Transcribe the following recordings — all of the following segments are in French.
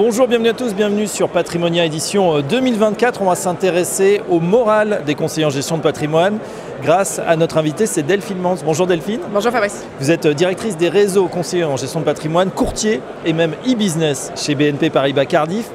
Bonjour, bienvenue à tous, bienvenue sur Patrimonia édition 2024. On va s'intéresser au moral des conseillers en gestion de patrimoine grâce à notre invité, c'est Delphine Mans. Bonjour Delphine. Bonjour Fabrice. Vous êtes directrice des réseaux conseillers en gestion de patrimoine, courtier et même e-business chez BNP Paribas Cardif.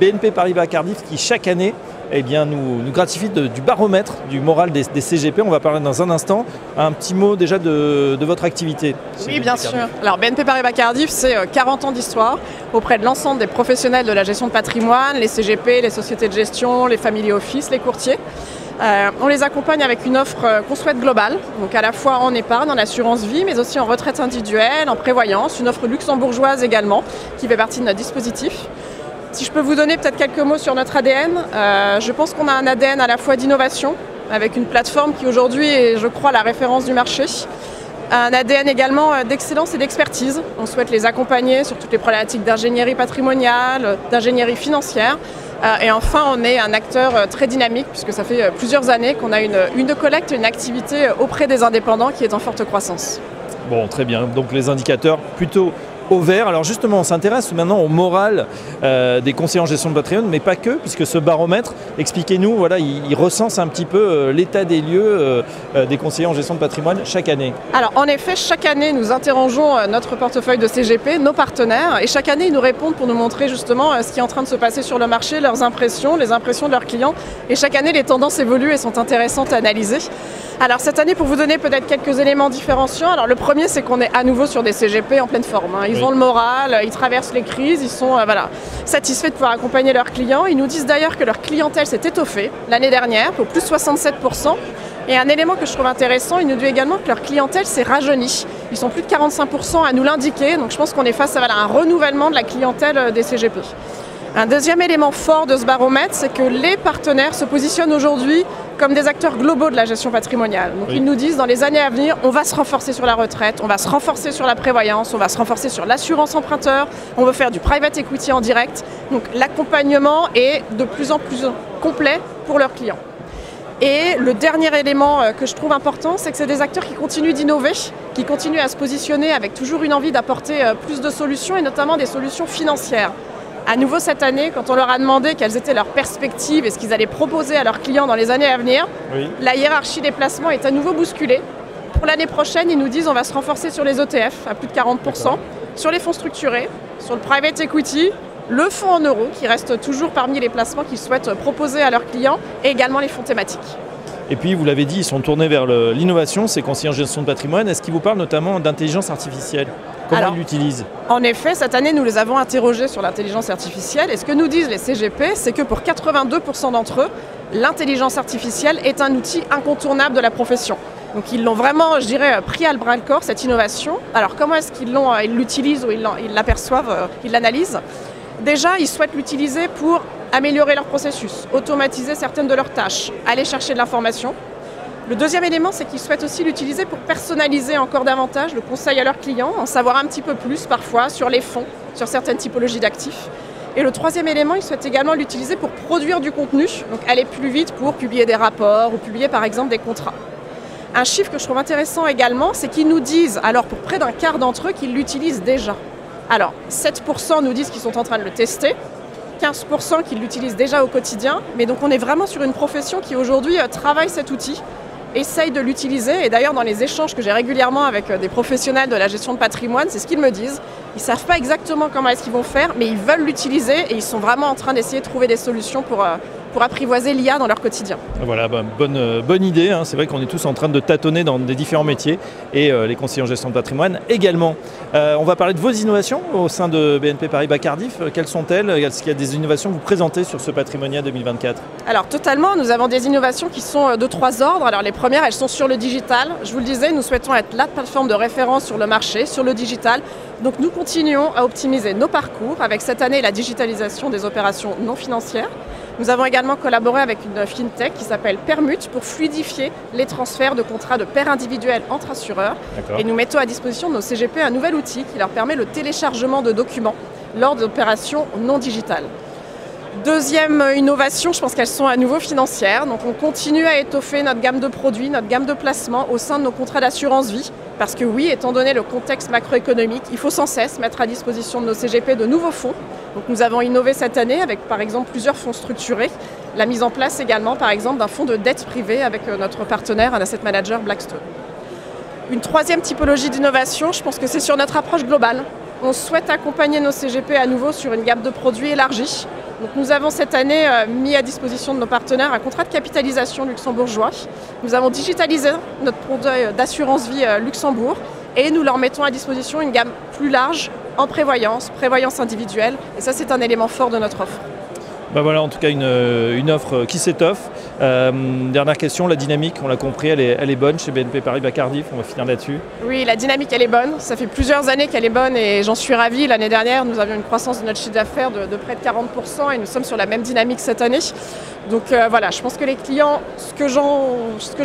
BNP Paribas Cardif qui chaque année nous gratifie du baromètre du moral des CGP. On va parler dans un instant. Un petit mot déjà de votre activité. Oui, bien sûr. Alors BNP Paribas Cardif, c'est 40 ans d'histoire auprès de l'ensemble des professionnels de la gestion de patrimoine, les CGP, les sociétés de gestion, les family office, les courtiers. On les accompagne avec une offre qu'on souhaite globale, donc à la fois en épargne, en assurance vie, mais aussi en retraite individuelle, en prévoyance, une offre luxembourgeoise également, qui fait partie de notre dispositif. Si je peux vous donner peut-être quelques mots sur notre ADN, je pense qu'on a un ADN à la fois d'innovation, avec une plateforme qui aujourd'hui est, je crois, la référence du marché. Un ADN également d'excellence et d'expertise. On souhaite les accompagner sur toutes les problématiques d'ingénierie patrimoniale, d'ingénierie financière. Et enfin, on est un acteur très dynamique, puisque ça fait plusieurs années qu'on a une de collecte, une activité auprès des indépendants qui est en forte croissance. Bon, très bien. Donc les indicateurs plutôt au vert. Alors justement, on s'intéresse maintenant au moral des conseillers en gestion de patrimoine, mais pas que, puisque ce baromètre, expliquez-nous, voilà, il recense un petit peu l'état des lieux des conseillers en gestion de patrimoine chaque année. Alors en effet, chaque année, nous interrogeons notre portefeuille de CGP, nos partenaires, et chaque année, ils nous répondent pour nous montrer justement ce qui est en train de se passer sur le marché, leurs impressions, les impressions de leurs clients. Et chaque année, les tendances évoluent et sont intéressantes à analyser. Alors cette année, pour vous donner peut-être quelques éléments différenciants, alors le premier, c'est qu'on est à nouveau sur des CGP en pleine forme. Ils ont le moral, ils traversent les crises, ils sont satisfaits de pouvoir accompagner leurs clients. Ils nous disent d'ailleurs que leur clientèle s'est étoffée l'année dernière pour plus de 67%. Et un élément que je trouve intéressant, ils nous disent également que leur clientèle s'est rajeunie. Ils sont plus de 45% à nous l'indiquer, donc je pense qu'on est face à un renouvellement de la clientèle des CGP. Un deuxième élément fort de ce baromètre, c'est que les partenaires se positionnent aujourd'hui comme des acteurs globaux de la gestion patrimoniale. Donc ils nous disent dans les années à venir, on va se renforcer sur la retraite, on va se renforcer sur la prévoyance, on va se renforcer sur l'assurance emprunteur, on veut faire du private equity en direct. Donc l'accompagnement est de plus en plus complet pour leurs clients. Et le dernier élément que je trouve important, c'est que c'est des acteurs qui continuent d'innover, qui continuent à se positionner avec toujours une envie d'apporter plus de solutions et notamment des solutions financières. À nouveau cette année, quand on leur a demandé quelles étaient leurs perspectives et ce qu'ils allaient proposer à leurs clients dans les années à venir, la hiérarchie des placements est à nouveau bousculée. Pour l'année prochaine, ils nous disent qu'on va se renforcer sur les ETF à plus de 40%, sur les fonds structurés, sur le private equity, le fonds en euros qui reste toujours parmi les placements qu'ils souhaitent proposer à leurs clients et également les fonds thématiques. Et puis, vous l'avez dit, ils sont tournés vers l'innovation, ces conseillers en gestion de patrimoine. Est-ce qu'ils vous parlent notamment d'intelligence artificielle ? Comment ils l'utilisent ? En effet, cette année, nous les avons interrogés sur l'intelligence artificielle. Et ce que nous disent les CGP, c'est que pour 82% d'entre eux, l'intelligence artificielle est un outil incontournable de la profession. Donc ils l'ont vraiment, je dirais, pris à le bras-le-corps, cette innovation. Alors comment est-ce qu'ils l'utilisent ou ils l'aperçoivent, ils l'analysent ? Déjà, ils souhaitent l'utiliser pour améliorer leur processus, automatiser certaines de leurs tâches, aller chercher de l'information. Le deuxième élément, c'est qu'ils souhaitent aussi l'utiliser pour personnaliser encore davantage le conseil à leurs clients, en savoir un petit peu plus parfois sur les fonds, sur certaines typologies d'actifs. Et le troisième élément, ils souhaitent également l'utiliser pour produire du contenu, donc aller plus vite pour publier des rapports ou publier par exemple des contrats. Un chiffre que je trouve intéressant également, c'est qu'ils nous disent, alors pour près d'un quart d'entre eux, qu'ils l'utilisent déjà. Alors 7% nous disent qu'ils sont en train de le tester, 15% qui l'utilisent déjà au quotidien, mais donc on est vraiment sur une profession qui aujourd'hui travaille cet outil, essaye de l'utiliser, et d'ailleurs dans les échanges que j'ai régulièrement avec des professionnels de la gestion de patrimoine, c'est ce qu'ils me disent. Ils ne savent pas exactement comment est-ce qu'ils vont faire, mais ils veulent l'utiliser et ils sont vraiment en train d'essayer de trouver des solutions pour apprivoiser l'IA dans leur quotidien. Voilà, bonne idée, hein. C'est vrai qu'on est tous en train de tâtonner dans des différents métiers et les conseillers en gestion de patrimoine également. On va parler de vos innovations au sein de BNP Paribas Cardif. Quelles sont-elles ? Est-ce qu'il y a des innovations que vous présentez sur ce Patrimonia 2024 ? Alors totalement, nous avons des innovations qui sont de trois ordres. Alors les premières, elles sont sur le digital. Je vous le disais, nous souhaitons être la plateforme de référence sur le marché, sur le digital. Donc nous continuons à optimiser nos parcours avec cette année la digitalisation des opérations non financières. Nous avons également collaboré avec une fintech qui s'appelle Permute pour fluidifier les transferts de contrats de pair individuels entre assureurs. Et nous mettons à disposition de nos CGP un nouvel outil qui leur permet le téléchargement de documents lors d'opérations non digitales. Deuxième innovation, je pense qu'elles sont à nouveau financières. Donc on continue à étoffer notre gamme de produits, notre gamme de placements au sein de nos contrats d'assurance vie. Parce que oui, étant donné le contexte macroéconomique, il faut sans cesse mettre à disposition de nos CGP de nouveaux fonds. Donc nous avons innové cette année avec par exemple plusieurs fonds structurés. La mise en place également par exemple d'un fonds de dette privée avec notre partenaire, un asset manager Blackstone. Une troisième typologie d'innovation, je pense que c'est sur notre approche globale. On souhaite accompagner nos CGP à nouveau sur une gamme de produits élargie. Donc nous avons cette année mis à disposition de nos partenaires un contrat de capitalisation luxembourgeois. Nous avons digitalisé notre produit d'assurance vie Luxembourg et nous leur mettons à disposition une gamme plus large en prévoyance individuelle. Et ça, c'est un élément fort de notre offre. Ben voilà, en tout cas une offre qui s'étoffe. Dernière question, la dynamique, on l'a compris, elle est bonne chez BNP Paribas Cardif, on va finir là-dessus. Oui, la dynamique elle est bonne, ça fait plusieurs années qu'elle est bonne et j'en suis ravie. L'année dernière, nous avions une croissance de notre chiffre d'affaires de près de 40% et nous sommes sur la même dynamique cette année. Donc voilà, je pense que les clients, ce que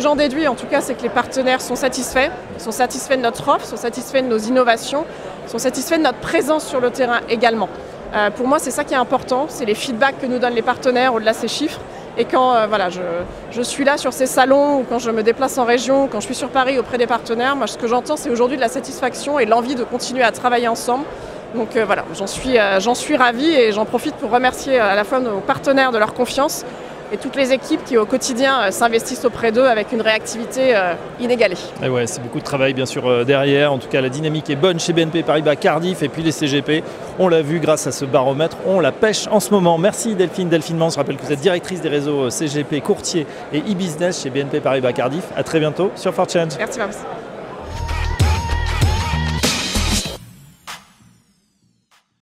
j'en déduis en tout cas, c'est que les partenaires sont satisfaits de notre offre, sont satisfaits de nos innovations, sont satisfaits de notre présence sur le terrain également. Pour moi, c'est ça qui est important, c'est les feedbacks que nous donnent les partenaires au-delà de ces chiffres. Et quand voilà, je suis là sur ces salons ou quand je me déplace en région, quand je suis sur Paris auprès des partenaires, moi, ce que j'entends, c'est aujourd'hui de la satisfaction et l'envie de continuer à travailler ensemble. Donc voilà, j'en suis ravie et j'en profite pour remercier à la fois nos partenaires de leur confiance et toutes les équipes qui au quotidien s'investissent auprès d'eux avec une réactivité inégalée. Et ouais, c'est beaucoup de travail bien sûr derrière. En tout cas, la dynamique est bonne chez BNP Paribas Cardif et puis les CGP, on l'a vu grâce à ce baromètre, on la pêche en ce moment. Merci Delphine Mans, je rappelle que vous êtes directrice des réseaux CGP, courtier et e-business chez BNP Paribas Cardif. À très bientôt sur For Change. Merci Fabrice.